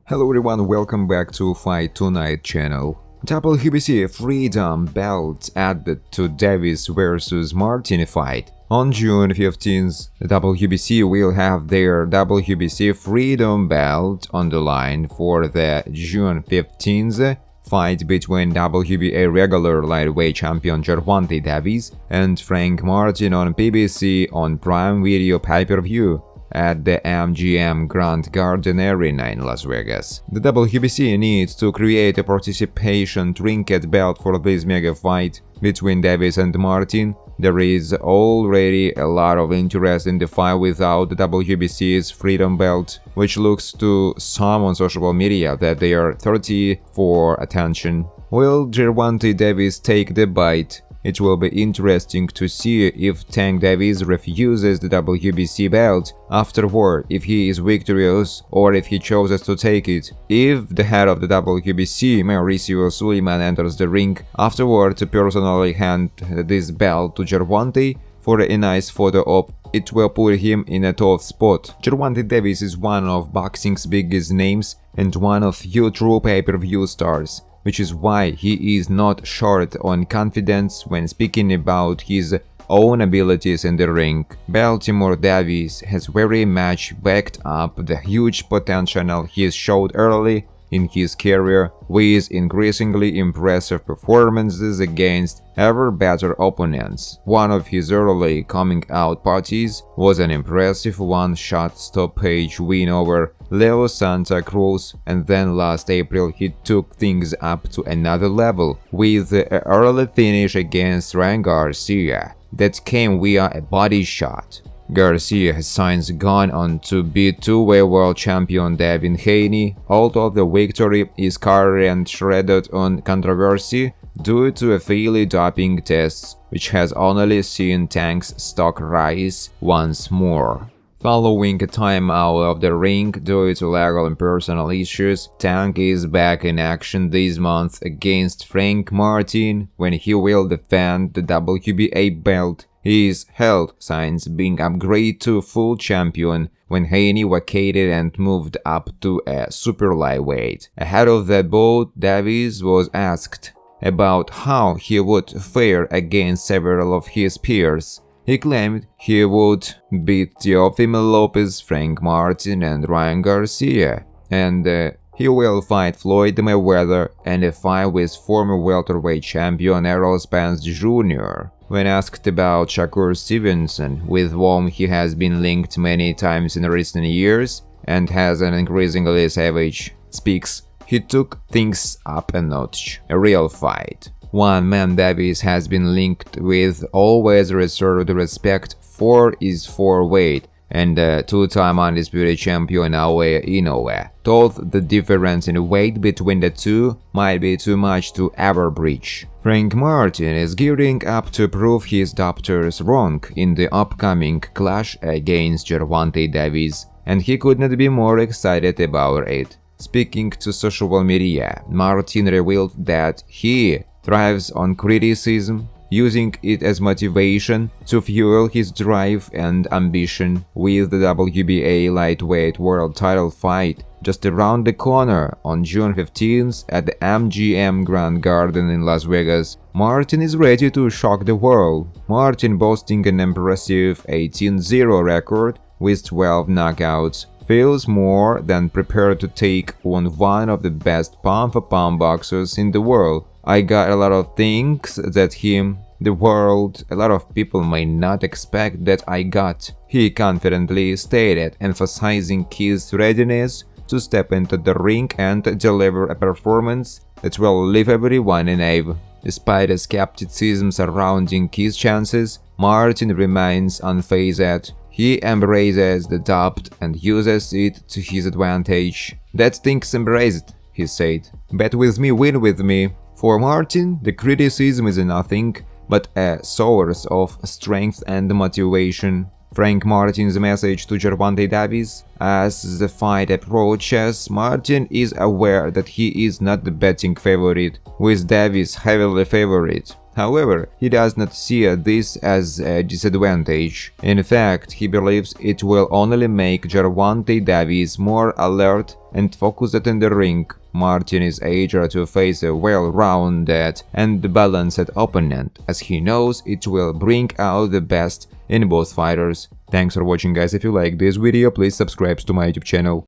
Hello everyone, welcome back to Fight Tonight channel. WBC Freedom Belt added to Davis vs Martin fight. On June 15th, the WBC will have their WBC Freedom Belt on the line for the June 15th fight between WBA regular lightweight champion Gervonta Davis and Frank Martin on PBC on Prime Video pay-per-view at the MGM Grand Garden Arena in Las Vegas. The WBC needs to create a participation trinket belt for this mega fight between Davis and Martin. There is already a lot of interest in the fight without the WBC's Freedom Belt, which looks to some on social media that they are thirsty for attention. Will Gervonta Davis take the bite? It will be interesting to see if Tank Davis refuses the WBC belt afterward, if he is victorious or if he chooses to take it. If the head of the WBC, Mauricio Suleiman, enters the ring afterward to personally hand this belt to Gervonta for a nice photo op, it will put him in a tough spot. Gervonta Davis is one of boxing's biggest names and one of few true pay-per-view stars, which is why he is not short on confidence when speaking about his own abilities in the ring. Baltimore Davis has very much backed up the huge potential he showed early in his career with increasingly impressive performances against ever better opponents. One of his early coming out parties was an impressive one-shot stoppage win over Leo Santa Cruz, and then last April he took things up to another level with an early finish against Ryan Garcia that came via a body shot. Garcia has since gone on to beat two-way world champion Devin Haney, although the victory is scarred and shredded on controversy due to a failed doping test, which has only seen Tank's stock rise once more. Following a timeout of the ring due to legal and personal issues, Tank is back in action this month against Frank Martin when he will defend the WBA belt. His health signs being upgraded to full champion when Haney vacated and moved up to a super lightweight. Ahead of that bout, Davis was asked about how he would fare against several of his peers. He claimed he would beat Teofimo Lopez, Frank Martin and Ryan Garcia, and he will fight Floyd Mayweather and a fight with former welterweight champion Errol Spence Jr. When asked about Shakur Stevenson, with whom he has been linked many times in recent years and has an increasingly savage speaks, he took things up a notch. A real fight. One man Davis has been linked with always reserved respect for is weight, and two-time undisputed champion Naoya Inoue thought the difference in weight between the two might be too much to ever breach. Frank Martin is gearing up to prove his doctors wrong in the upcoming clash against Gervonta Davis, and he could not be more excited about it. Speaking to social media, Martin revealed that he thrives on criticism, using it as motivation to fuel his drive and ambition with the WBA lightweight world title fight just around the corner on June 15th at the MGM Grand Garden in Las Vegas. Martin is ready to shock the world. Martin, boasting an impressive 18-0 record with 12 knockouts, feels more than prepared to take on one of the best pound-for-pound boxers in the world. I got a lot of things that the world, a lot of people may not expect that I got, he confidently stated, emphasizing his readiness to step into the ring and deliver a performance that will leave everyone in awe. Despite the skepticism surrounding his chances, Martin remains unfazed. He embraces the doubt and uses it to his advantage. "That thing's embraced," he said. "Bet with me, win with me." For Martin, the criticism is nothing but a source of strength and motivation. Frank Martin's message to Gervonta Davis: as the fight approaches, Martin is aware that he is not the betting favorite, with Davis heavily favored. However, he does not see this as a disadvantage. In fact, he believes it will only make Gervonta Davis more alert and focused in the ring. Martin is eager to face a well-rounded and balanced opponent, as he knows it will bring out the best in both fighters. Thanks for watching, guys. If you like this video, please subscribe to my YouTube channel.